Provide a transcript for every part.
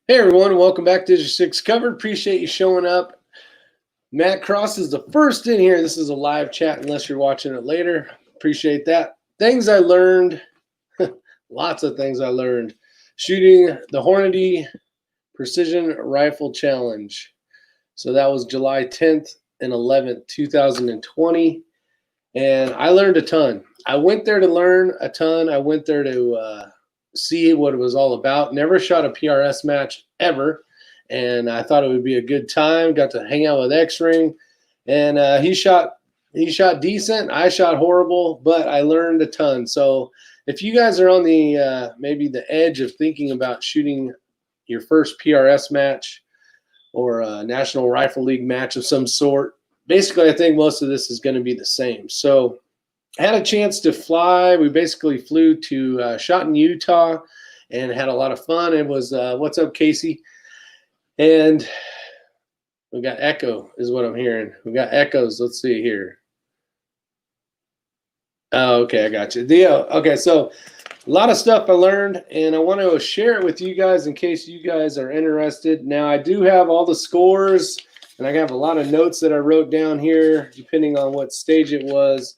Hey everyone, welcome back to Digital 6 Covered. Appreciate you showing up. Matt Cross is the first in here. This is a live chat unless you're watching it later. Appreciate that. Things I learned, lots of things I learned. Shooting the Hornady Precision Rifle Challenge. So that was July 10th and 11th, 2020. And I learned a ton. I went there to learn a ton. I went there to see what it was all about. Never shot a PRS match ever, and I thought it would be a good time. Got to hang out with X-Ring, and he shot decent. I shot horrible, but I learned a ton. So if you guys are on the maybe the edge of thinking about shooting your first PRS match or a National Rifle League match of some sort, basically I think most of this is going to be the same. So I had a chance to fly. We basically flew to shot in Utah and had a lot of fun. It was what's up, Casey? And we got echo is what I'm hearing. We got echoes. Let's see here. Oh, okay, I got you. Okay, so a lot of stuff I learned, and I want to share it with you guys in case you guys are interested. Now, I do have all the scores, and I have a lot of notes that I wrote down here, depending on what stage it was.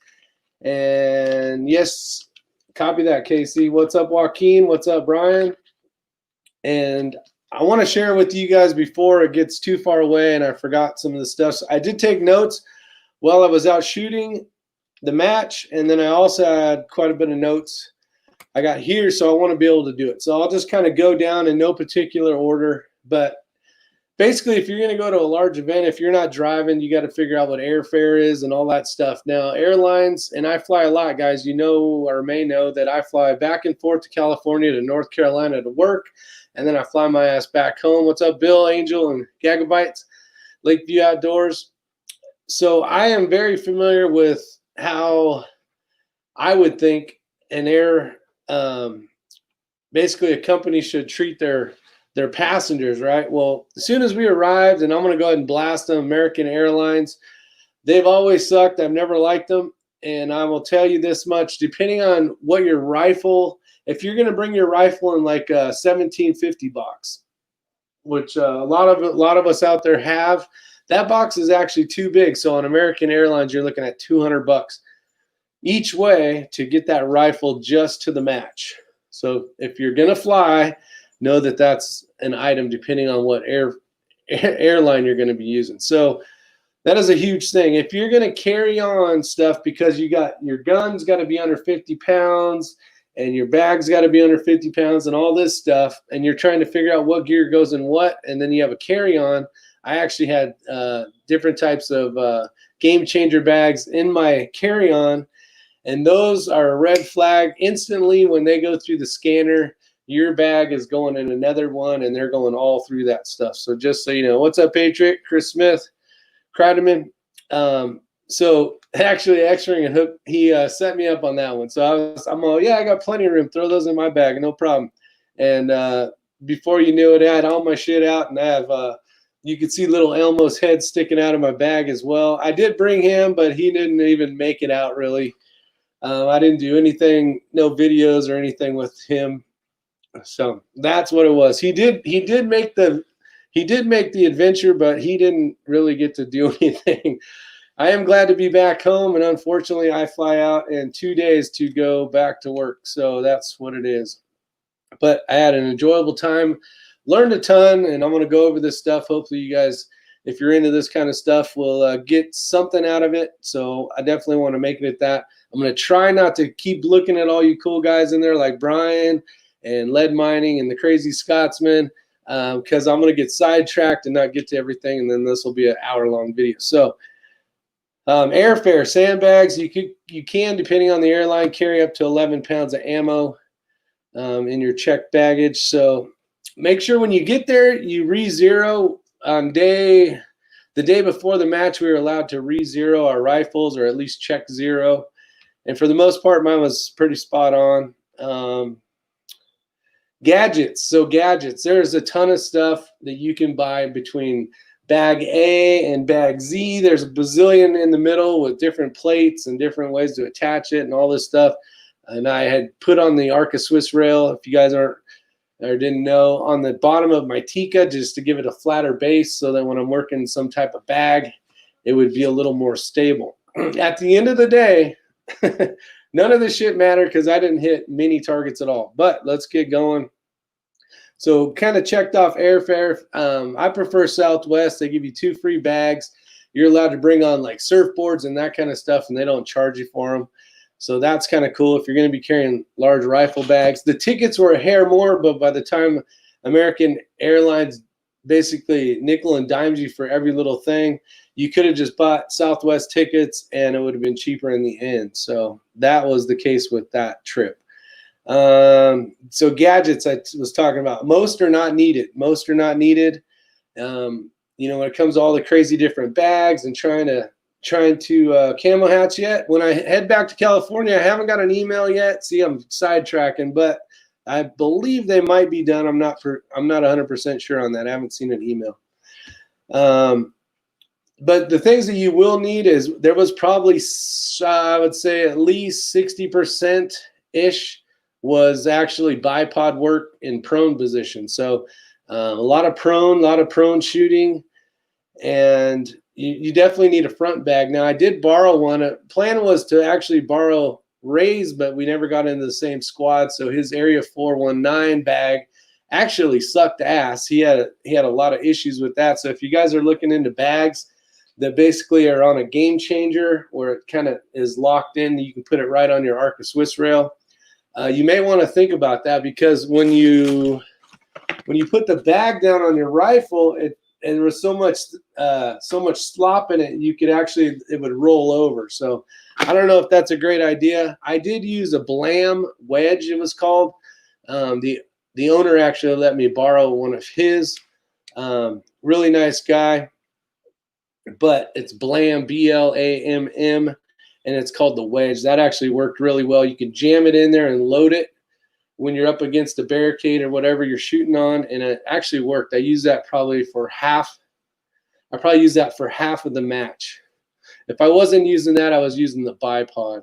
And yes, copy that, Casey. What's up, Joaquin? What's up, Brian? And I want to share with you guys before it gets too far away and I forgot some of the stuff. So I did take notes while I was out shooting the match, and then I also had quite a bit of notes I got here, so I want to be able to do it. So I'll just kind of go down in no particular order, but basically, if you're going to go to a large event, if you're not driving, you got to figure out what airfare is and all that stuff. Now, airlines, and I fly a lot, guys. You know or may know that I fly back and forth to California to North Carolina to work, and then I fly my ass back home. What's up, Bill, Angel, and Gagabytes, Lakeview Outdoors? So I am very familiar with how I would think basically a company should treat their passengers, right? Well, as soon as we arrived, and I'm going to go ahead and blast them, American Airlines, they've always sucked. I've never liked them. And I will tell you this much, depending on what your rifle, if you're going to bring your rifle in like a 1750 box, which a lot of us out there have, that box is actually too big. So on American Airlines, you're looking at $200 each way to get that rifle just to the match. So if you're going to fly, know that that's an item depending on what airline you're going to be using. So that is a huge thing. If you're going to carry on stuff because you got your gun's got to be under 50 pounds and your bag's got to be under 50 pounds and all this stuff, and you're trying to figure out what gear goes in what, and then you have a carry-on. I actually had different types of game changer bags in my carry-on, and those are a red flag instantly when they go through the scanner. Your bag is going in another one, and they're going all through that stuff. So just so you know, what's up, Patriot? Chris Smith, Kreideman. So actually, X-Ring and Hook, he set me up on that one. So I'm all, yeah, I got plenty of room. Throw those in my bag, no problem. And before you knew it, I had all my shit out, and I have you could see little Elmo's head sticking out of my bag as well. I did bring him, but he didn't even make it out really. I didn't do anything, no videos or anything with him. So that's what it was. He did make the adventure, but he didn't really get to do anything. I am glad to be back home, and unfortunately I fly out in 2 days to go back to work. So that's what it is. But I had an enjoyable time, learned a ton, and I'm going to go over this stuff. Hopefully you guys, if you're into this kind of stuff, will get something out of it. So I definitely want to make it that. I'm going to try not to keep looking at all you cool guys in there like Brian and Lead Mining and the Crazy Scotsman, because I'm going to get sidetracked and not get to everything, and then this will be an hour-long video. So airfare, sandbags, you can, depending on the airline, carry up to 11 pounds of ammo in your checked baggage. So make sure when you get there, you re-zero on the day before the match. We were allowed to re-zero our rifles, or at least check zero. And for the most part, mine was pretty spot on. Gadgets. So gadgets, there's a ton of stuff that you can buy between bag A and bag Z. There's a bazillion in the middle with different plates and different ways to attach it and all this stuff. And I had put on the Arca Swiss rail. If you guys aren't or didn't know, on the bottom of my Tika, just to give it a flatter base so that when I'm working some type of bag, it would be a little more stable. At the end of the day, none of this shit mattered because I didn't hit many targets at all. But let's get going. So kind of checked off Airfare. I prefer Southwest. They give you 2 free bags. You're allowed to bring on like surfboards and that kind of stuff, and they don't charge you for them. So that's kind of cool if you're going to be carrying large rifle bags. The tickets were a hair more, but by the time American Airlines basically nickel and dimes you for every little thing, you could have just bought Southwest tickets and it would have been cheaper in the end. So that was the case with that trip. So gadgets I was talking about, most are not needed. Most are not needed. You know, when it comes to all the crazy different bags and trying to camo hats yet. When I head back to California, I haven't got an email yet. See, I'm sidetracking, but I believe they might be done. I'm not 100% sure on that. I haven't seen an email. But the things that you will need is there was probably, I would say at least 60%-ish was actually bipod work in prone position. So a lot of prone shooting, and you definitely need a front bag. Now, I did borrow one. Plan was to actually borrow Ray's, but we never got into the same squad. So his Area 419 bag actually sucked ass. He had a lot of issues with that. So if you guys are looking into bags that basically are on a game changer where it kind of is locked in, you can put it right on your Arca Swiss rail. You may want to think about that, because when you put the bag down on your rifle, and there was so much slop in it, you could actually, it would roll over. So I don't know if that's a great idea. I did use a Blam wedge, it was called. The owner actually let me borrow one of his. Really nice guy, but it's Blam, B-L-A-M-M, and it's called the wedge. That actually worked really well. You can jam it in there and load it when you're up against a barricade or whatever you're shooting on, and it actually worked. I used that probably for half. I probably used that for half of the match. If I wasn't using that, I was using the bipod.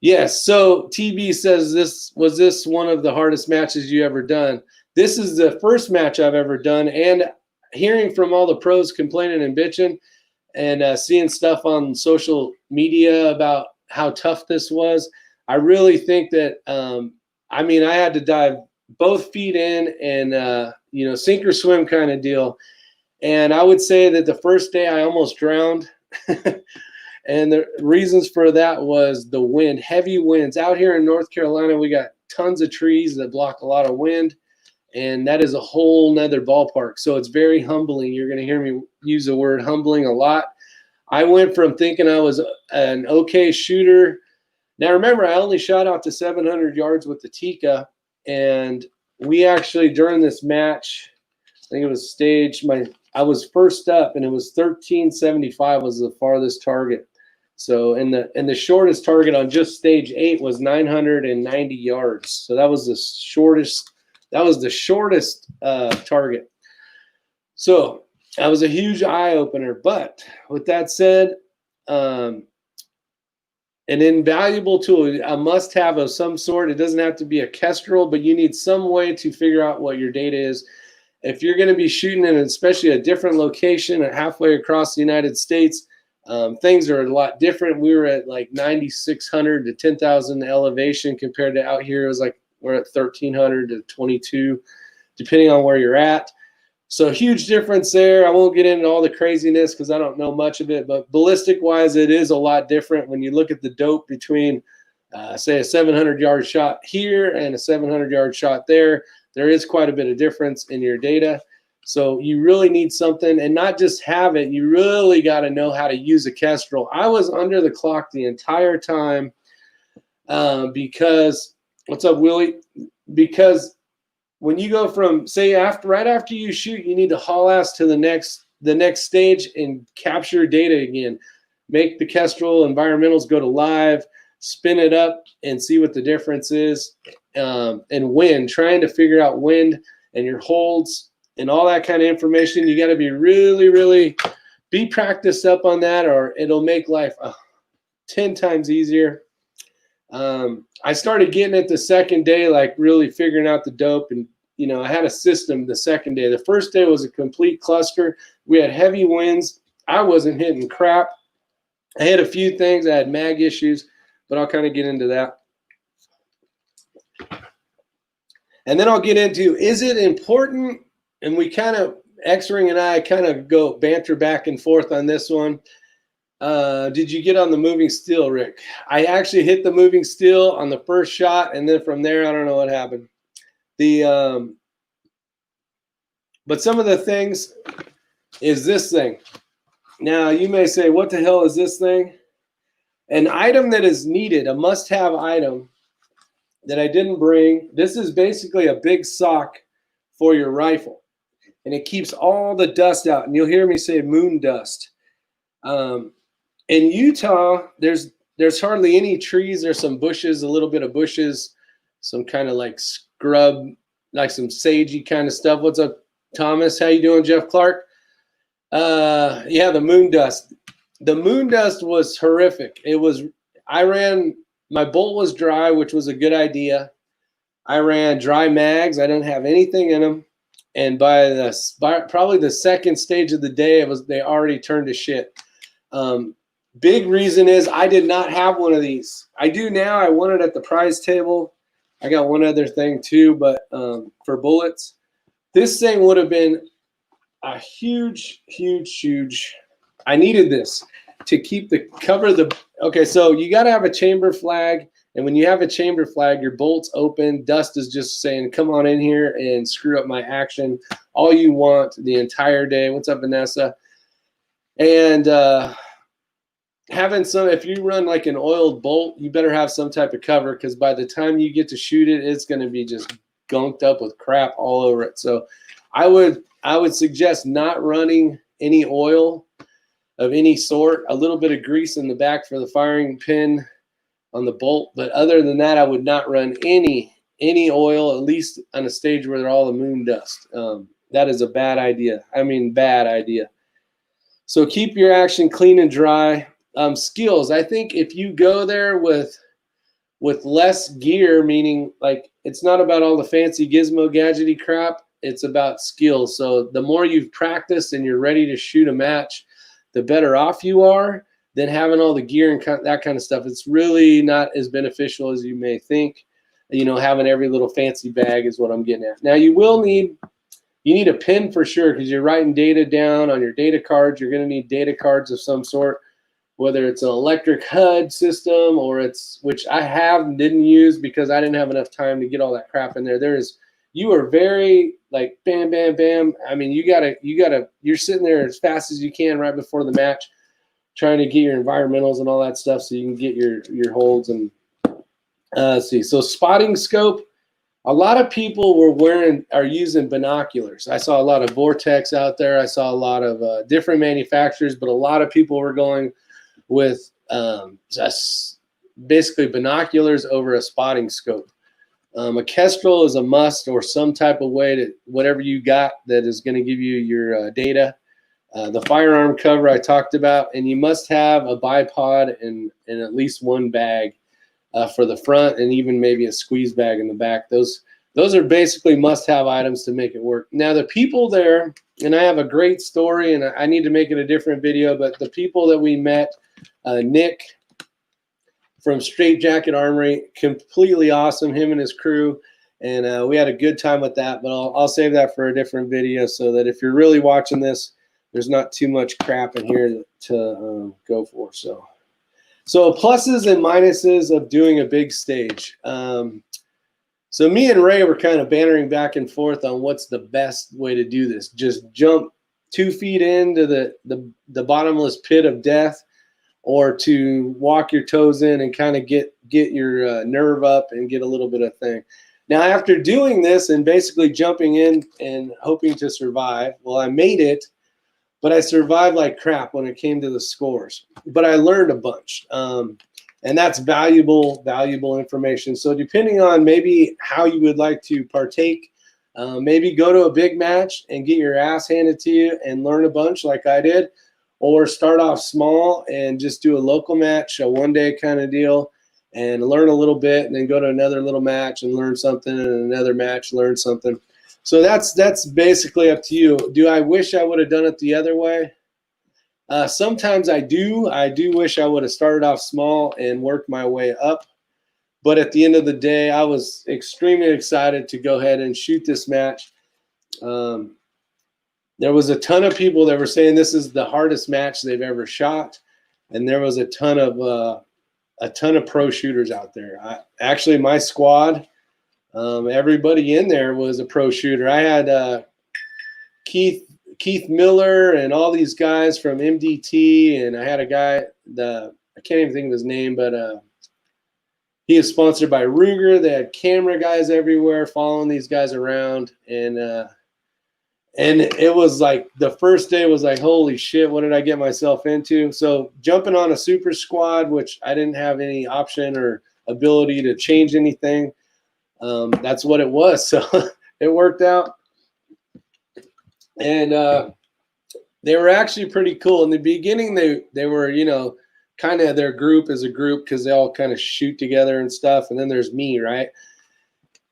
Yes, so TB says, was this one of the hardest matches you ever done? This is the first match I've ever done, and hearing from all the pros complaining and bitching, and seeing stuff on social media about how tough this was, I really think that, I mean, I had to dive both feet in and, you know, sink or swim kind of deal. And I would say that the first day I almost drowned. And the reasons for that was the wind, heavy winds. Out here in North Carolina, we got tons of trees that block a lot of wind, and that is a whole nother ballpark. So it's very humbling. You're going to hear me use the word humbling a lot. I went from thinking I was an okay shooter. Now, remember, I only shot out to 700 yards with the Tika, and we actually, during this match, I think it was stage, I was first up, and it was 1375 was the farthest target. So, and the shortest target on just stage 8 was 990 yards. So that was the shortest. That was the shortest target. So that was a huge eye opener. But with that said, an invaluable tool, a must have of some sort. It doesn't have to be a Kestrel, but you need some way to figure out what your data is. If you're going to be shooting in especially a different location halfway across the United States, things are a lot different. We were at like 9,600 to 10,000 elevation compared to out here. It was like we're at 1,300 to 22, depending on where you're at. So huge difference there. I won't get into all the craziness because I don't know much of it, but ballistic wise, it is a lot different when you look at the dope between, say, a 700-yard shot here and a 700-yard shot there. There is quite a bit of difference in your data. So you really need something, and not just have it. You really got to know how to use a Kestrel. I was under the clock the entire time because, what's up, Willie? Because when you go from, say, right after you shoot, you need to haul ass to the next stage and capture data again. Make the Kestrel environmentals go to live, spin it up, and see what the difference is. And wind, trying to figure out wind and your holds and all that kind of information. You got to be really, really be practiced up on that, or it'll make life 10 times easier. I started getting it the second day, like really figuring out the dope. And, you know, I had a system the second day. The first day was a complete cluster. We had heavy winds. I wasn't hitting crap. I had a few things. I had mag issues, but I'll kind of get into that. And then I'll get into, is it important? And we kind of, X-Ring and I kind of go banter back and forth on this one. Did you get on the moving steel, Rick? I actually hit the moving steel on the first shot, and then from there, I don't know what happened. But some of the things is this thing. Now, you may say, what the hell is this thing? An item that is needed, a must-have item that I didn't bring. This is basically a big sock for your rifle, and it keeps all the dust out. And you'll hear me say moon dust. In Utah, there's hardly any trees. There's some bushes, a little bit of bushes, some kind of like scrub, like some sagey kind of stuff. What's up, Thomas? How you doing, Jeff Clark? Yeah, the moon dust. The moon dust was horrific. My bolt was dry, which was a good idea. I ran dry mags. I didn't have anything in them. And by probably the second stage of the day, they already turned to shit. Big reason is I did not have one of these. I do now. I won it at the prize table. I got one other thing too, but for bullets, this thing would have been a huge. I needed this to keep cover the. Okay, so you got to have a chamber flag, and when you have a chamber flag, your bolt's open. Dust is just saying, "Come on in here and screw up my action all you want the entire day." What's up, Vanessa? And having some, if you run like an oiled bolt, you better have some type of cover, because by the time you get to shoot it, it's going to be just gunked up with crap all over it. So I would suggest not running any oil of any sort, a little bit of grease in the back for the firing pin on the bolt. But other than that, I would not run any oil, at least on a stage where they're all the moon dust. That is a bad idea. I mean, bad idea. So keep your action clean and dry. Skills. I think if you go there with less gear, meaning like it's not about all the fancy gizmo gadgety crap, it's about skills. So the more you've practiced and you're ready to shoot a match, the better off you are than having all the gear and that kind of stuff. It's really not as beneficial as you may think. You know, having every little fancy bag is what I'm getting at. Now you need a pen for sure, because you're writing data down on your data cards. You're going to need data cards of some sort, whether it's an electric HUD system or which I have and didn't use because I didn't have enough time to get all that crap in there. You are very like bam, bam, bam. I mean, you're sitting there as fast as you can right before the match, trying to get your environmentals and all that stuff so you can get your holds. And let's see. So spotting scope. A lot of people are using binoculars. I saw a lot of Vortex out there. I saw a lot of different manufacturers, but a lot of people were going with just basically binoculars over a spotting scope. A Kestrel is a must, or some type of way to whatever you got that is going to give you your data. The firearm cover I talked about, and you must have a bipod and at least one bag for the front, and even maybe a squeeze bag in the back. Those are basically must-have items to make it work. Now the people there, and I have a great story, and I need to make it a different video, but the people that we met, Nick from Straight Jacket Armory, completely awesome, him and his crew, and we had a good time with that, but I'll save that for a different video so that if you're really watching this, there's not too much crap in here to go for. So pluses and minuses of doing a big stage. So me and Ray were kind of bantering back and forth on what's the best way to do this. Just jump 2 feet into the bottomless pit of death, or to walk your toes in and kind of get your nerve up and get a little bit of thing. Now, after doing this and basically jumping in and hoping to survive, well, I made it, but I survived like crap when it came to the scores. But I learned a bunch. And that's valuable information. So depending on maybe how you would like to partake, maybe go to a big match and get your ass handed to you and learn a bunch like I did, or start off small and just do a local match, a one-day kind of deal, and learn a little bit, and then go to another little match and learn something, and another match, learn something. So that's basically up to you. Do I wish I would have done it the other way? Sometimes I do. I do wish I would have started off small and worked my way up. But at the end of the day, I was extremely excited to go ahead and shoot this match. There was a ton of people that were saying this is the hardest match they've ever shot, and there was a ton of pro shooters out there. Actually, my squad, everybody in there was a pro shooter. I had Keith Miller and all these guys from MDT, and I had a guy, I can't even think of his name, but he is sponsored by Ruger. They had camera guys everywhere following these guys around, and it was like the first day was like, holy shit, what did I get myself into? So jumping on a super squad, which I didn't have any option or ability to change anything, that's what it was. So it worked out. And they were actually pretty cool. In the beginning, they were, you know, kind of their group as a group because they all kind of shoot together and stuff. And then there's me, right?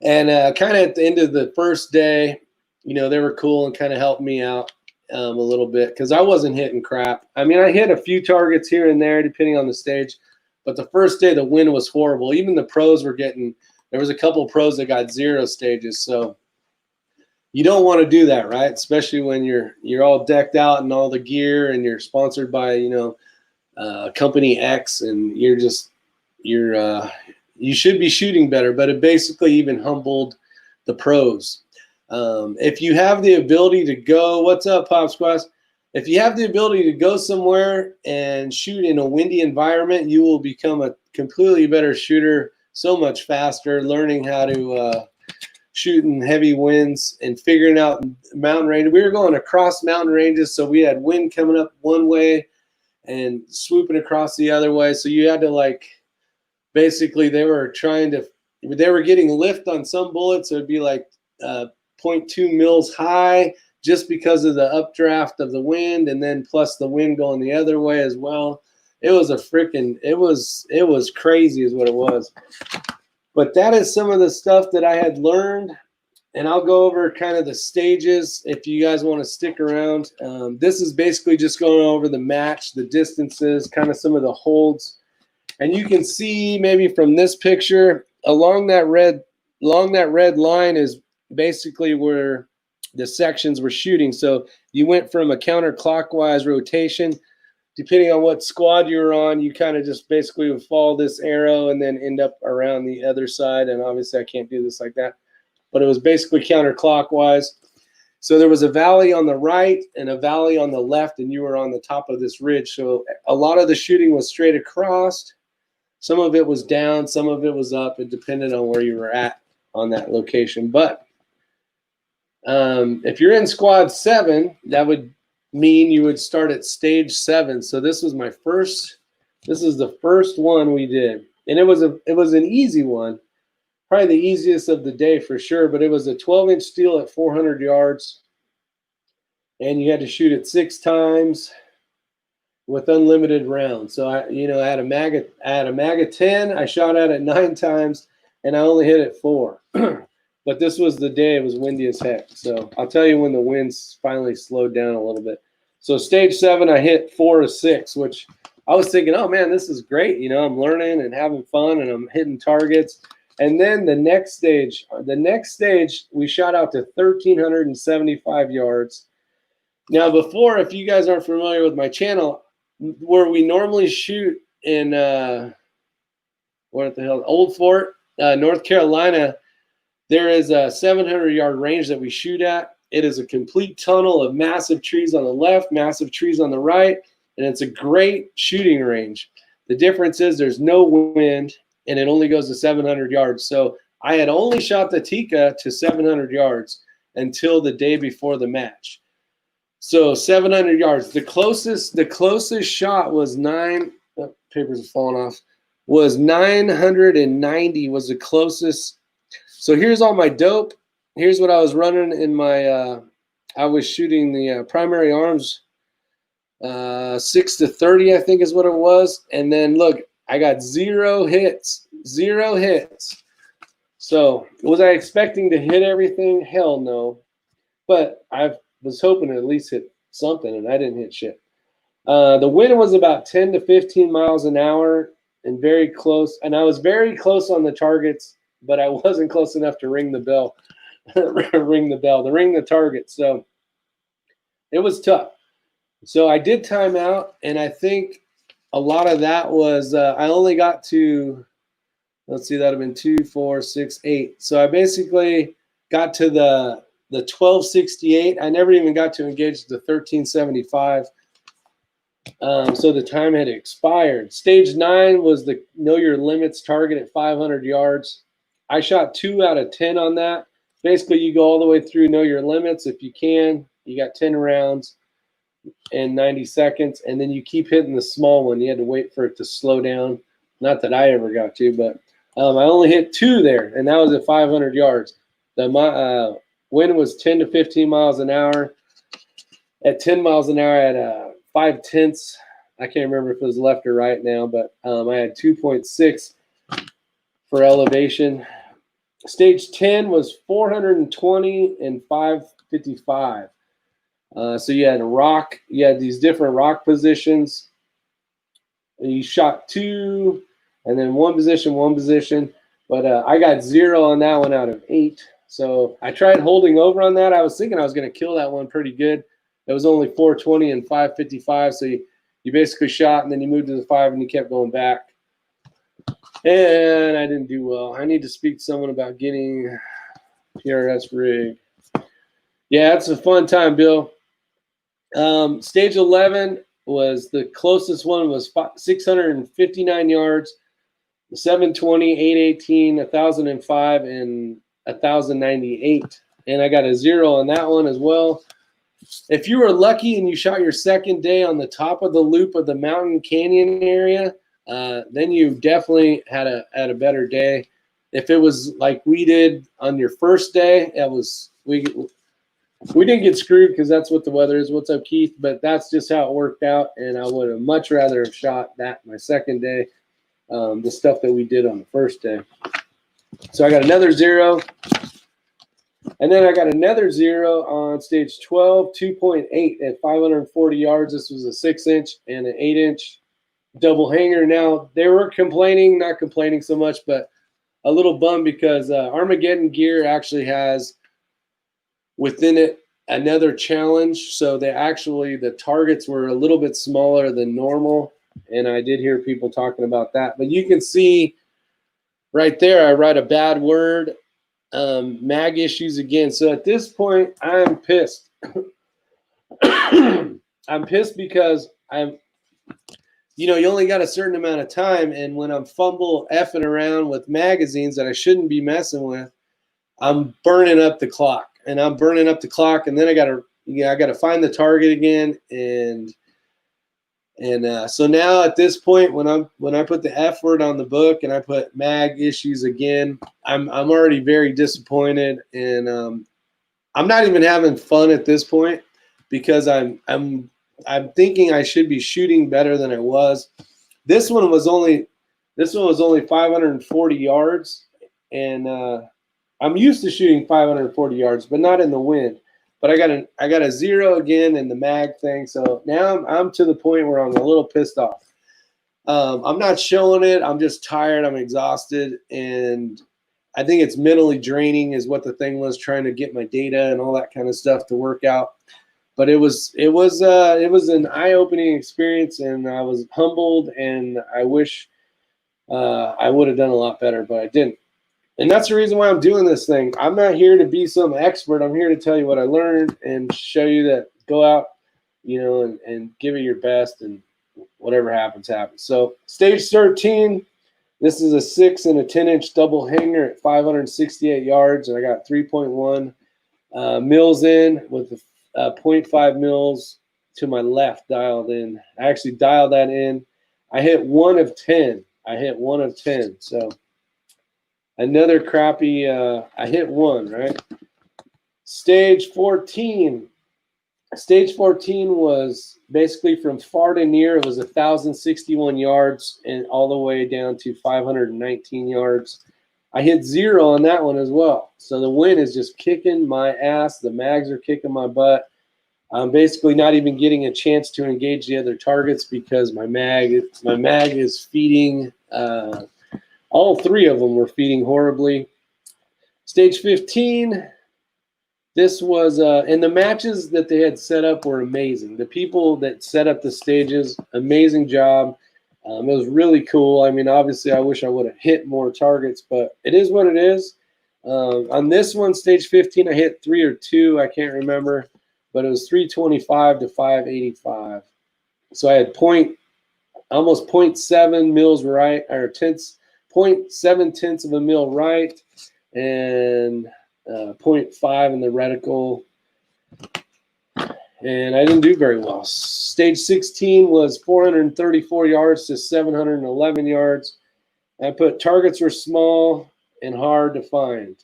And kind of at the end of the first day, you know, they were cool and kind of helped me out a little bit because I wasn't hitting crap. I mean, I hit a few targets here and there depending on the stage, but the first day the wind was horrible. Even the pros were getting, there was a couple of pros that got 0 stages. So you don't want to do that, right? Especially when you're all decked out and all the gear and you're sponsored by, you know, company X, and you should be shooting better, but it basically even humbled the pros. If you have the ability to go, what's up, Pop Squash? If you have the ability to go somewhere and shoot in a windy environment, you will become a completely better shooter so much faster, learning how to shoot in heavy winds and figuring out mountain range. We were going across mountain ranges, so we had wind coming up one way and swooping across the other way. So you had to, like, basically they were getting lift on some bullets. So it'd be like 0.2 mils high just because of the updraft of the wind, and then plus the wind going the other way as well. It was it was crazy is what it was. But that is some of the stuff that I had learned, and I'll go over kind of the stages if you guys want to stick around. This is basically just going over the match, the distances, kind of some of the holds. And you can see maybe from this picture, along that red line is basically where the sections were shooting. So you went from a counterclockwise rotation. Depending on what squad you were on, you kind of just basically would follow this arrow and then end up around the other side. And obviously I can't do this like that, but it was basically counterclockwise. So there was a valley on the right and a valley on the left, and you were on the top of this ridge. So a lot of the shooting was straight across. Some of it was down, some of it was up. It depended on where you were at on that location. But if you're in squad 7, that would mean you would start at stage 7. So this is the first one we did. And it was an easy one, probably the easiest of the day for sure, but it was a 12-inch steel at 400 yards. And you had to shoot it 6 times with unlimited rounds. So I had a mag of 10, I shot at it 9 times, and I only hit it 4. But this was the day, it was windy as heck. So I'll tell you when the winds finally slowed down a little bit. So stage 7, I hit 4 of 6, which I was thinking, oh man, this is great. You know, I'm learning and having fun and I'm hitting targets. And then the next stage, we shot out to 1,375 yards. Now before, if you guys aren't familiar with my channel, where we normally shoot in, Old Fort, North Carolina, there is a 700-yard range that we shoot at. It is a complete tunnel of massive trees on the left, massive trees on the right, and it's a great shooting range. The difference is there's no wind, and it only goes to 700 yards. So I had only shot the Tika to 700 yards until the day before the match. So 700 yards. The closest shot was papers are falling off. Was 990 was the closest. So here's all my dope. Here's what I was running in my, I was shooting the primary arms 6 to 30, I think is what it was. And then look, I got 0 hits 0 hits. So was I expecting to hit everything? Hell no. But I was hoping to at least hit something, and I didn't hit shit. The wind was about 10 to 15 miles an hour and very close. And I was very close on the targets, but I wasn't close enough to ring the bell, to ring the target. So it was tough. So I did time out, and I think a lot of that was I only got to, let's see, that would have been 2, 4, 6, 8. So I basically got to the 1268. I never even got to engage the 1375. So the time had expired. Stage 9 was the know your limits target at 500 yards. I shot 2 out of 10 on that. Basically, you go all the way through know your limits if you can. You got 10 rounds in 90 seconds, and then you keep hitting the small one. You had to wait for it to slow down. Not that I ever got to, but I only hit 2 there, and that was at 500 yards. The wind was 10 to 15 miles an hour. At 10 miles an hour at 5/10, I can't remember if it was left or right now, but I had 2.6 for elevation. Stage 10 was 420 and 555. So you had you had these different rock positions. You shot 2 and then one position, but I got 0 on that one out of 8. So I tried holding over on that. I was thinking I was going to kill that one pretty good. It was only 420 and 555, so you basically shot and then you moved to the 5 and you kept going back. And I didn't do well. I need to speak to someone about getting PRS rig. Yeah, it's a fun time, Bill. Stage 11 was the closest one was 659 yards, 720, 818, 1005, and 1098. And I got a 0 on that one as well. If you were lucky and you shot your second day on the top of the loop of the mountain canyon area, then you definitely had a better day. If it was like we did on your first day, it was we didn't get screwed because that's what the weather is. What's up, Keith? But that's just how it worked out, and I would have much rather have shot that my second day, the stuff that we did on the first day. So I got another 0. And then I got another 0 on stage 12, 2.8 at 540 yards. This was a 6-inch and an 8-inch double hanger. Now, they were complaining, not complaining so much, but a little bummed because Armageddon Gear actually has within it another challenge. So the targets were a little bit smaller than normal. And I did hear people talking about that. But you can see right there, I write a bad word. Mag issues again. So at this point, I'm pissed. I'm pissed because you only got a certain amount of time, and when I'm effing around with magazines that I shouldn't be messing with, I'm burning up the clock, and then I gotta find the target again, and so now at this point, when I put the F word on the book and I put mag issues again, I'm already very disappointed, and I'm not even having fun at this point because I'm thinking I should be shooting better than I was. This one was only 540 yards, and I'm used to shooting 540 yards, but not in the wind. But I got a 0 again in the mag thing, so now I'm to the point where I'm a little pissed off. I'm not showing it. I'm just tired. I'm exhausted, and I think it's mentally draining is what the thing was, trying to get my data and all that kind of stuff to work out. But it was an eye-opening experience, and I was humbled, and I wish I would have done a lot better, but I didn't. And that's the reason why I'm doing this thing. I'm not here to be some expert. I'm here to tell you what I learned and show you that go out, and give it your best, and whatever happens, happens. So stage 13, this is a 6 and a 10-inch double hanger at 568 yards, and I got 3.1 mils in with the 0.5 mils to my left dialed in. I actually dialed that in. I hit 1 of 10. So another crappy, I hit 1, right? Stage 14. Stage 14 was basically from far to near, it was 1,061 yards and all the way down to 519 yards. I hit 0 on that one as well. So the wind is just kicking my ass. The mags are kicking my butt. I'm basically not even getting a chance to engage the other targets because my mag is feeding. All 3 of them were feeding horribly. Stage 15. This was, and the matches that they had set up were amazing. The people that set up the stages, amazing job. It was really cool. I mean, obviously, I wish I would have hit more targets, but it is what it is. On this one, stage 15, I hit 3 or 2. I can't remember, but it was 325 to 585. So I had almost 0.7 mils right, or 0.7 tenths of a mil right, and 0.5 in the reticle, and I didn't do very well. Stage 16 was 434 yards to 711 yards. I put targets were small and hard to find.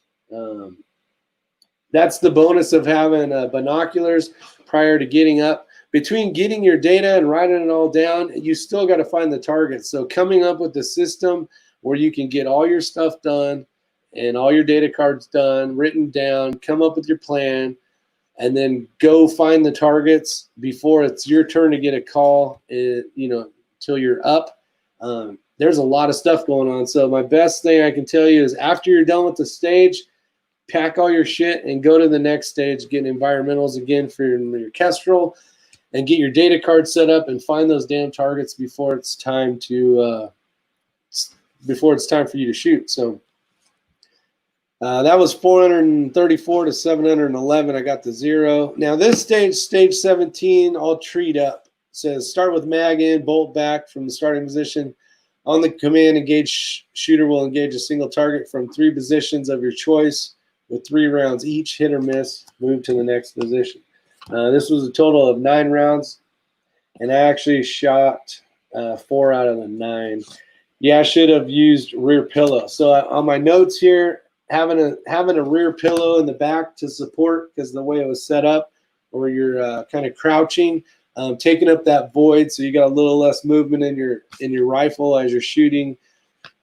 That's the bonus of having binoculars prior to getting up. Between getting your data and writing it all down, you still got to find the targets. So coming up with the system where you can get all your stuff done and all your data cards done, written down, come up with your plan, and then go find the targets before it's your turn to get a call, till you're up. There's a lot of stuff going on. So my best thing I can tell you is after you're done with the stage, pack all your shit and go to the next stage, get environmentals again for your Kestrel, and get your data card set up and find those damn targets before it's time for you to shoot. So that was 434 to 711. I got the 0. Now this stage 17, all treed up. It says start with mag in, bolt back from the starting position. On the command, engage shooter will engage a single target from 3 positions of your choice with 3 rounds each, hit or miss, move to the next position. This was a total of 9 rounds, and I actually shot 4 out of the 9. Yeah, I should have used rear pillow. So on my notes here, having a rear pillow in the back to support, because the way it was set up, or you're kind of crouching, taking up that void, so you got a little less movement in your rifle as you're shooting,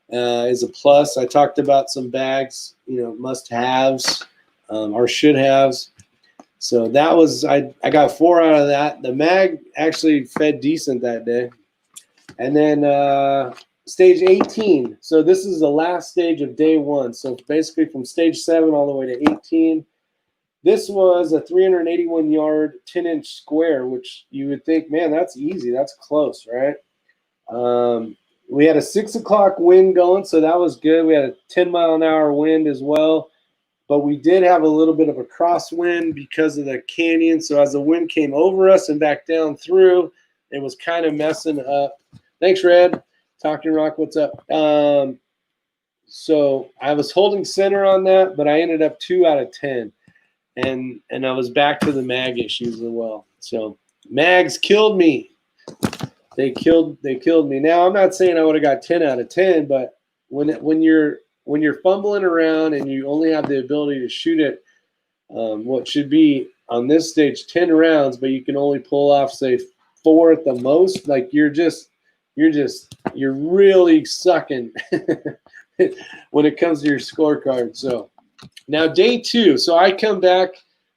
is a plus. I talked about some bags, must-haves or should-haves. So that was I got 4 out of that. The mag actually fed decent that day, and then. Stage 18. So this is the last stage of day 1. So basically from stage 7 all the way to 18. This was a 381-yard, 10-inch square, which you would think, man, that's easy. That's close, right? We had a 6 o'clock wind going, so that was good. We had a 10-mile-an-hour wind as well. But we did have a little bit of a crosswind because of the canyon. So as the wind came over us and back down through, it was kind of messing up. Thanks, Red. Talking Rock, what's up? So I was holding center on that, but I ended up 2 out of 10, and I was back to the mag issues as well. So mags killed me. They killed me. Now I'm not saying I would have got 10 out of 10, but when you're fumbling around and you only have the ability to shoot it, what should be on this stage 10 rounds, but you can only pull off say 4 at the most, like you're really sucking when it comes to your scorecard. So now day 2. So I come back,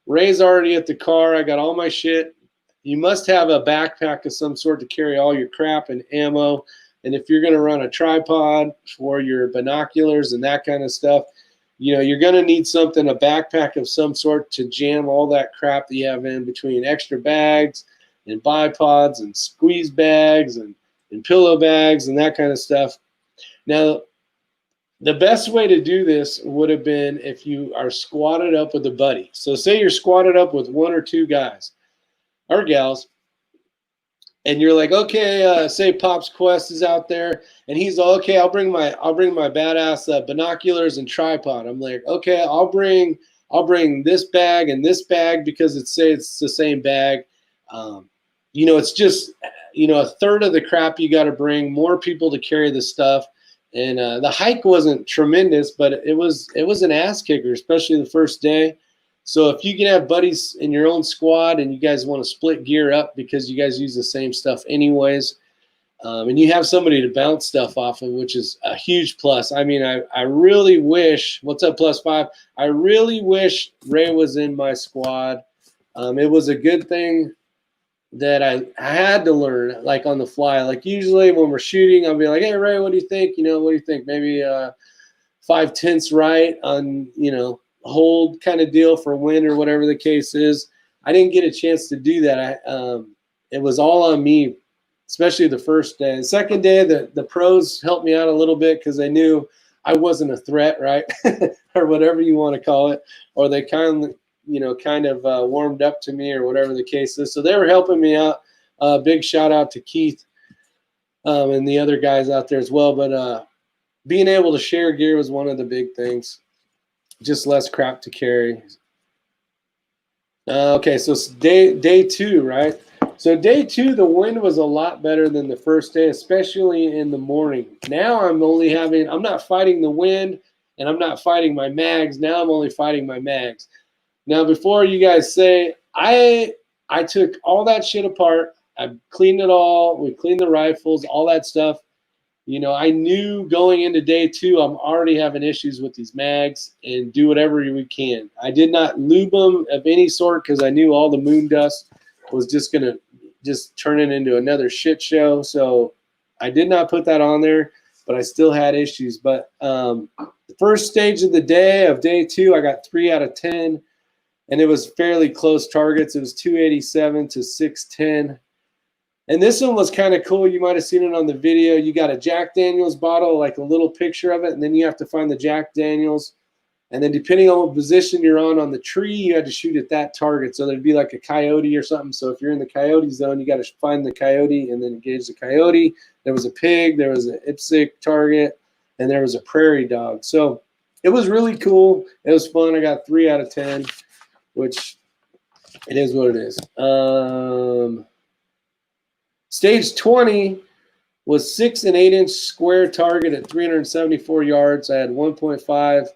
Ray's already at the car. I got all my shit. You must have a backpack of some sort to carry all your crap and ammo. And if you're going to run a tripod for your binoculars and that kind of stuff, you're going to need something, a backpack of some sort to jam all that crap that you have in between extra bags and bipods and squeeze bags and pillow bags and that kind of stuff. Now, the best way to do this would have been if you are squatted up with a buddy. So say you're squatted up with 1 or 2 guys or gals, and you're like, okay, say Pop's Quest is out there, and he's all, okay, I'll bring my badass binoculars and tripod. I'm like, okay, I'll bring this bag and this bag because it's the same bag. It's just, a third of the crap you got to bring, more people to carry the stuff. And the hike wasn't tremendous, but it was an ass kicker, especially the first day. So if you can have buddies in your own squad and you guys want to split gear up because you guys use the same stuff anyways, and you have somebody to bounce stuff off of, which is a huge plus. I mean, I really wish, what's up, plus 5? I really wish Ray was in my squad. It was a good thing that I had to learn, like on the fly. Like usually when we're shooting, I'll be like, hey, Ray, what do you think? You know, what do you think? Maybe 5/10 right on, you know, hold kind of deal for wind or whatever the case is. I didn't get a chance to do that. It was all on me, especially the first day. The second day, the pros helped me out a little bit because they knew I wasn't a threat, right? Or whatever you want to call it. Or they kind of warmed up to me or whatever the case is. So they were helping me out. Big shout out to Keith and the other guys out there as well. But being able to share gear was one of the big things. Just less crap to carry. Okay, so it's day 2, right? So day 2, the wind was a lot better than the first day, especially in the morning. Now I'm not fighting the wind, and I'm not fighting my mags. Now I'm only fighting my mags. Now, before you guys say, I took all that shit apart. I cleaned it all. We cleaned the rifles, all that stuff. You know, I knew going into day 2, I'm already having issues with these mags, and do whatever we can. I did not lube them of any sort because I knew all the moon dust was just going to turn it into another shit show. So I did not put that on there, but I still had issues. But the first stage of the day of day 2, I got 3 out of 10, and it was fairly close targets. It was 287 to 610. And this one was kind of cool. You might have seen it on the video. You got a Jack Daniels bottle, like a little picture of it, and then you have to find the Jack Daniels. And then depending on what position you're on the tree, you had to shoot at that target. So there'd be like a coyote or something. So if you're in the coyote zone, you got to find the coyote and then engage the coyote. There was a pig, there was an IPSC target, and there was a prairie dog. So it was really cool. It was fun. I got 3 out of 10, which it is what it is. Stage 20 was 6 and 8 inch square target at 374 yards. I had 1.5.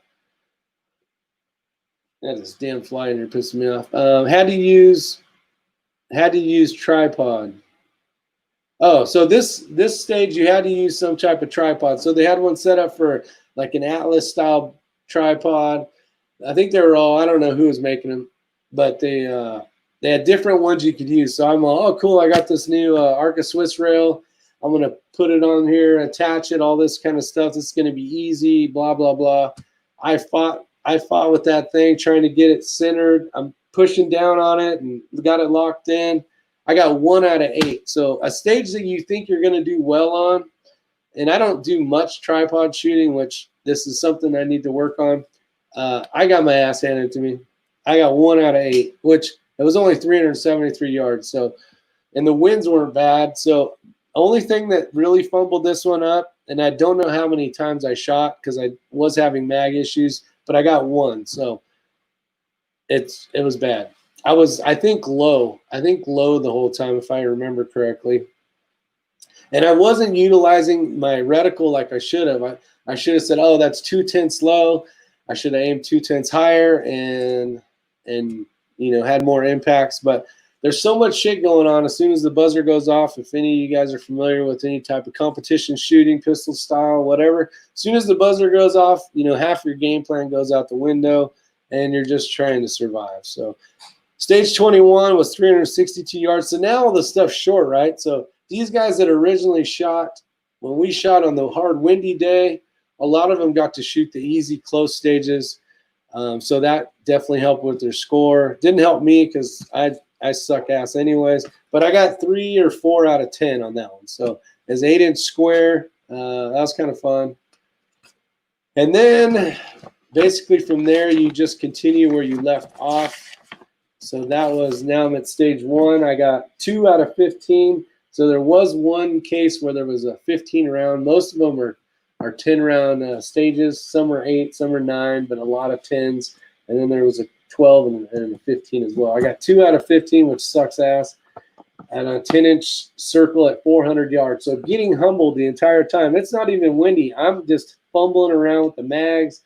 That is damn fly in here pissing me off. Had to use tripod. Oh, so this stage you had to use some type of tripod. So they had one set up for like an Atlas style tripod. I think they were all, I don't know who was making them, but they had different ones you could use. So I'm all, oh, cool, I got this new Arca Swiss rail. I'm going to put it on here, attach it, all this kind of stuff. This is going to be easy, blah, blah, blah. I fought with that thing, trying to get it centered. I'm pushing down on it and got it locked in. I got 1 out of 8. So a stage that you think you're going to do well on, and I don't do much tripod shooting, which this is something I need to work on. I got my ass handed to me. I got 1 out of 8, which it was only 373 yards. So, and the winds weren't bad. So the only thing that really fumbled this one up, and I don't know how many times I shot because I was having mag issues, but I got 1. So it was bad. I think low the whole time, if I remember correctly. And I wasn't utilizing my reticle like I should have. I should have said, oh, that's 2/10 low. I should have aimed 2/10 higher and you know, had more impacts. But there's so much shit going on. As soon as the buzzer goes off, if any of you guys are familiar with any type of competition shooting, pistol style, whatever, as soon as the buzzer goes off, you know, half your game plan goes out the window and you're just trying to survive. So stage 21 was 362 yards. So now all the stuff's short, right? So these guys that originally shot, when we shot on the hard windy day, a lot of them got to shoot the easy close stages. So that definitely helped with their score. Didn't help me because I suck ass anyways. But I got 3 or 4 out of 10 on that one. So as 8 inch square, that was kind of fun. And then basically from there, you just continue where you left off. So that was, now I'm at stage 1. I got 2 out of 15. So there was one case where there was a 15 round. Most of them are 10 round stages. Some are 8, some are 9, but a lot of 10s. And then there was a 12 and a 15 as well. I got 2 out of 15, which sucks ass, and a 10 inch circle at 400 yards. So getting humbled the entire time. It's not even windy. I'm just fumbling around with the mags,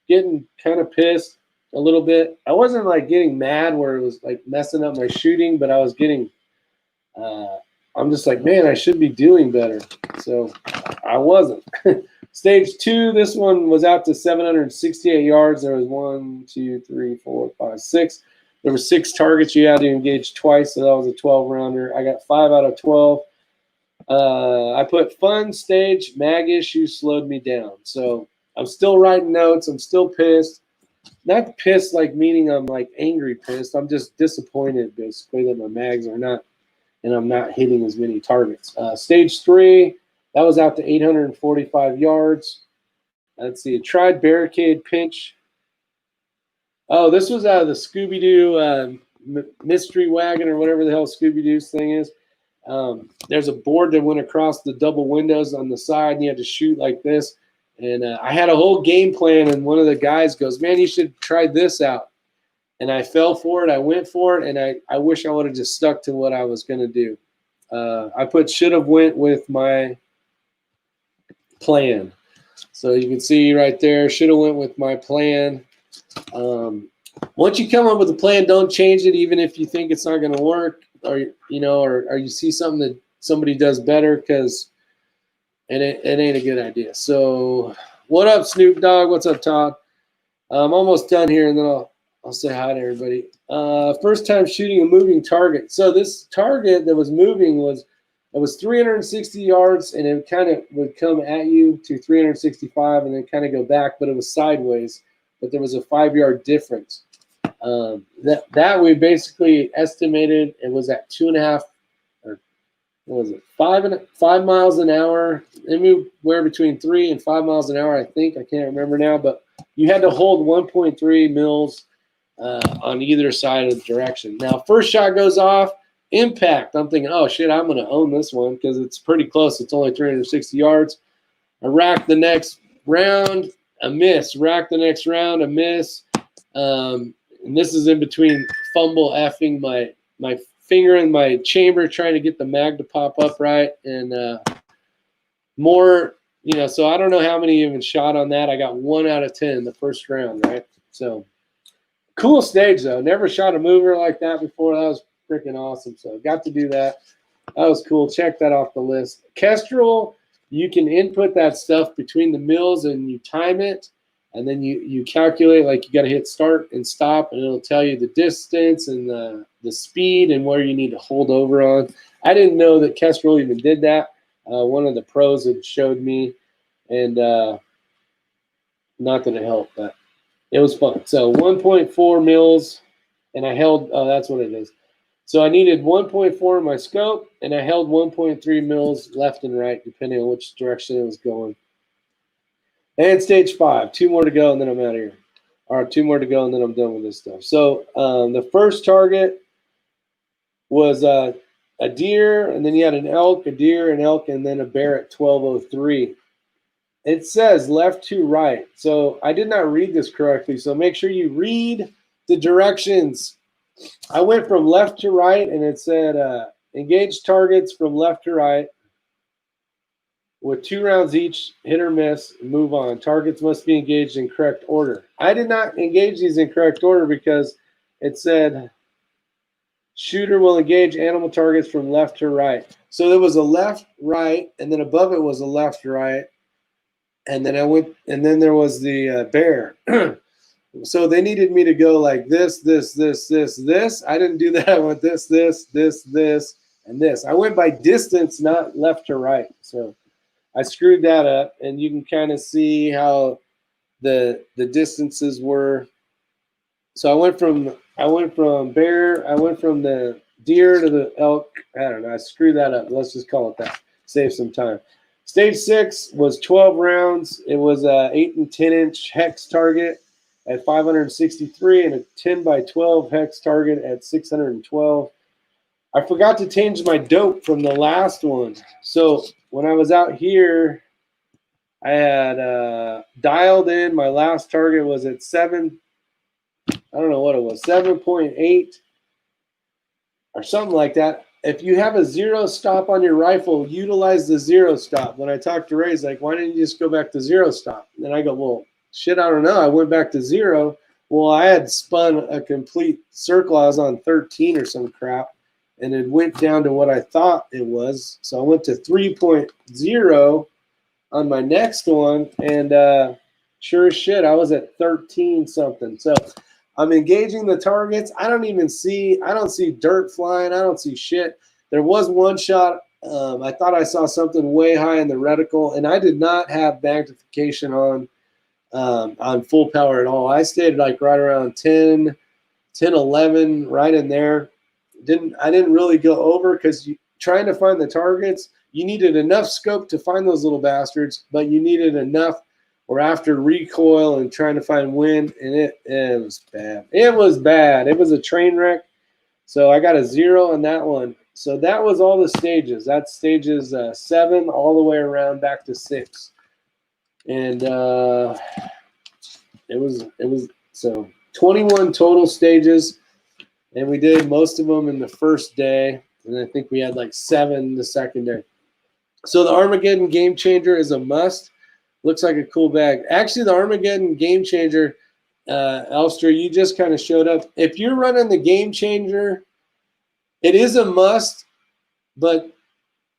getting kind of pissed. a little bit. I wasn't like getting mad where it was like messing up my shooting, but I was getting, I'm just like, man, I should be doing better. So I wasn't. Stage 2, this one was out to 768 yards. There was 1, 2, 3, 4, 5, 6. There were 6 targets you had to engage twice, so that was a 12-rounder. I got 5 out of 12. I put fun stage, mag issue slowed me down. So I'm still writing notes. I'm still pissed. Not pissed like meaning I'm like angry pissed. I'm just disappointed basically that my mags are not, and I'm not hitting as many targets. Stage 3, that was out to 845 yards. Let's see, tried barricade pinch. Oh, this was out of the Scooby-Doo mystery wagon or whatever the hell Scooby-Doo's thing is. There's a board that went across the double windows on the side, and you had to shoot like this. And I had a whole game plan, and one of the guys goes, man, you should try this out. And I fell for it. I went for it, and I wish I would have just stuck to what I was going to do. I put should have went with my plan. So you can see right there, should have went with my plan. Once you come up with a plan, don't change it, even if you think it's not going to work, or or you see something that somebody does better, because it ain't a good idea. So, what up, Snoop Dogg? What's up, Todd? I'm almost done here, and then I'll say hi to everybody. First time shooting a moving target. So this target that was moving was 360 yards, and it kind of would come at you to 365, and then kind of go back, but it was sideways. But there was a 5-yard difference. That we basically estimated it was at 2.5, or what was it, 5 miles an hour. It moved where between 3 and 5 miles an hour, I think. I can't remember now, but you had to hold 1.3 mils on either side of the direction. Now, first shot goes off, impact. I'm thinking, oh shit, I'm going to own this one because it's pretty close. It's only 360 yards. I rack the next round, a miss. Rack the next round, a miss. And this is in between fumble effing my finger in my chamber trying to get the mag to pop up right, and more, so I don't know how many even shot on that. I got 1 out of 10 the first round, right? So cool stage though. Never shot a mover like that before. That was freaking awesome. So got to do that. That was cool. Check that off the list. Kestrel, you can input that stuff between the mills and you time it. And then you calculate, like you got to hit start and stop, and it'll tell you the distance and the speed and where you need to hold over on. I didn't know that Kestrel even did that. One of the pros had showed me, and not that it helped, but it was fun. So 1.4 mils, and I held, oh, that's what it is. So I needed 1.4 in my scope, and I held 1.3 mils left and right, depending on which direction it was going. And stage 5, 2 more to go, and then I'm out of here. All right, 2 more to go, and then I'm done with this stuff. So the first target was a deer, and then you had an elk, a deer, an elk, and then a bear at 12:03. It says left to right. So I did not read this correctly, so make sure you read the directions. I went from left to right, and it said engage targets from left to right, with 2 rounds each, hit or miss, move on. Targets must be engaged in correct order. I did not engage these in correct order because it said shooter will engage animal targets from left to right. So there was a left, right, and then above it was a left, right. And then then there was the bear. So they needed me to go like this, this, this, this, this. I didn't do that. I went this, this, this, this, and this. I went by distance, not left to right. So I screwed that up, and you can kind of see how the distances were. So I went from bear, I went from the deer to the elk. I don't know. I screwed that up. Let's just call it that. Save some time. Stage 6 was 12 rounds. It was a 8 and 10 inch hex target at 563 and a 10 by 12 hex target at 612. I forgot to change my dope from the last one. So when I was out here, I had dialed in. My last target was at 7. I don't know what it was, 7.8 or something like that. If you have a 0 stop on your rifle, utilize the 0 stop. When I talked to Ray, he's like, why didn't you just go back to 0 stop? And then I go, well, shit, I don't know. I went back to 0. Well, I had spun a complete circle. I was on 13 or some crap, and it went down to what I thought it was. So I went to 3.0 on my next one, and sure as shit, I was at 13 something. So I'm engaging the targets. I don't see dirt flying. I don't see shit. There was one shot. I thought I saw something way high in the reticle, and I did not have magnification on full power at all. I stayed like right around 10, 11, right in there. I didn't really go over because trying to find the targets, you needed enough scope to find those little bastards, but you needed enough or after recoil and trying to find wind, and it was bad. It was bad. It was a train wreck. So I got a 0 on that one. So that was all the stages. That's stages 7 all the way around back to 6. And it was so 21 total stages, and we did most of them in the first day, and I think we had like 7 the second day. So the Armageddon Game Changer is a must. Looks like a cool bag. Actually, the Armageddon Game Changer, Elster, you just kind of showed up. If you're running the Game Changer, it is a must, but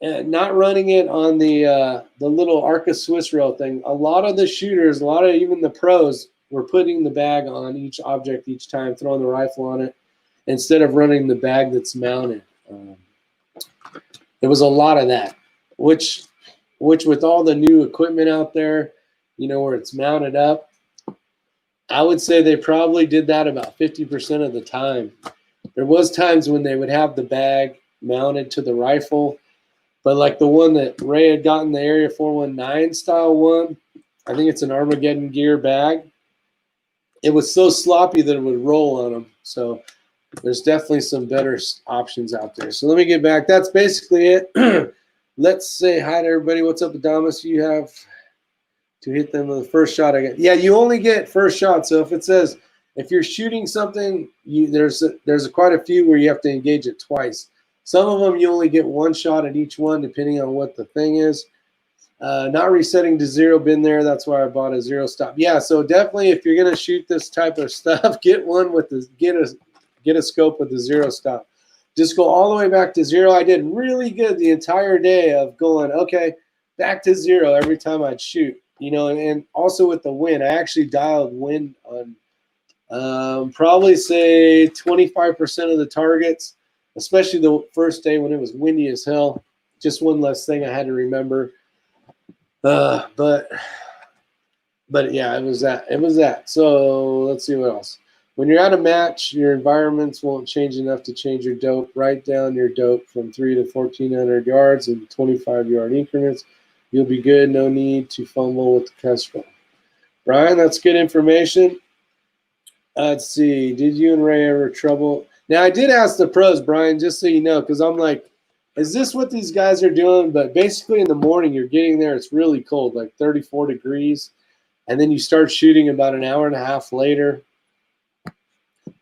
not running it on the little Arca Swiss rail thing. A lot of the shooters, a lot of even the pros, were putting the bag on each object each time, throwing the rifle on it, instead of running the bag that's mounted. There was a lot of that, which with all the new equipment out there, where it's mounted up, I would say they probably did that about 50% of the time. There was times when they would have the bag mounted to the rifle, but like the one that Ray had gotten, the Area 419 style one, I think it's an Armageddon gear bag. It was so sloppy that it would roll on them. So there's definitely some better options out there. So let me get back. That's basically it. Let's say hi to everybody. What's up, Adamus? You have to hit them with the first shot again. Yeah, you only get first shot. So if it says, if you're shooting something, there's quite a few where you have to engage it twice. Some of them you only get one shot at each one, depending on what the thing is. Not resetting to 0, been there. That's why I bought a 0 stop. Yeah, so definitely if you're gonna shoot this type of stuff, get one with the get a scope with the 0 stop. Just go all the way back to 0. I did really good the entire day of going, okay, back to 0 every time I'd shoot. And also with the wind, I actually dialed wind on probably say 25% of the targets, especially the first day when it was windy as hell. Just one less thing I had to remember. But yeah, it was that. So let's see what else. When you're at a match, your environments won't change enough to change your dope. Write down your dope from 3 to 1,400 yards in 25-yard increments. You'll be good. No need to fumble with the custom. Brian, that's good information. Let's see. Did you and Ray ever trouble? Now, I did ask the pros, Brian, just so you know, because I'm like, is this what these guys are doing? But basically in the morning, you're getting there, it's really cold, like 34 degrees. And then you start shooting about an hour and a half later.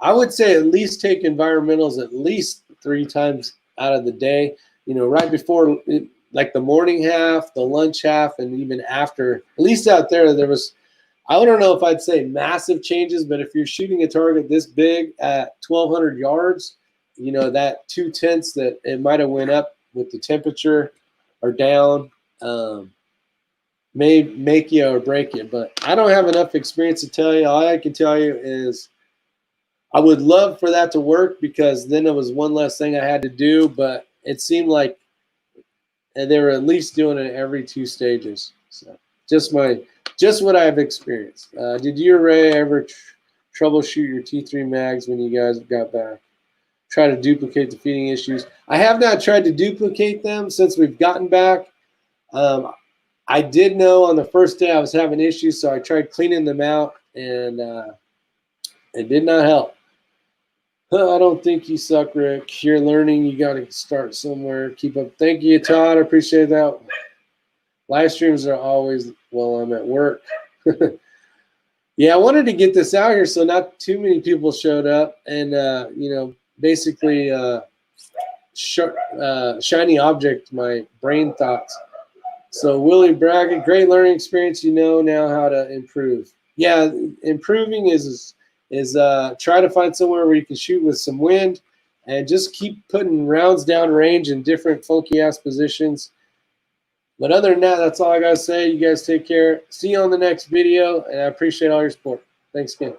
I would say at least take environmentals at least 3 times out of the day, right before like the morning half, the lunch half, and even after. At least out there was, I don't know if I'd say massive changes, but if you're shooting a target this big at 1,200 yards, that 2/10 that it might have went up with the temperature or down may make you or break you. But I don't have enough experience to tell you. All I can tell you is I would love for that to work, because then it was one less thing I had to do, but it seemed like they were at least doing it every 2 stages. So just what I've experienced. Did you or Ray ever troubleshoot your T3 mags when you guys got back? Try to duplicate the feeding issues. I have not tried to duplicate them since we've gotten back. I did know on the first day I was having issues, so I tried cleaning them out, and it did not help. I don't think you suck, Rick. You're learning. You got to start somewhere. Keep up. Thank you, Todd. I appreciate that. Live streams are always while I'm at work. Yeah, I wanted to get this out here so not too many people showed up, and basically shiny object my brain thoughts. So Willie Braggett, great learning experience. Now how to improve. Yeah, improving is is try to find somewhere where you can shoot with some wind, and just keep putting rounds down range in different funky ass positions. But other than that, that's all I gotta say. You guys take care. See you on the next video, and I appreciate all your support. Thanks again.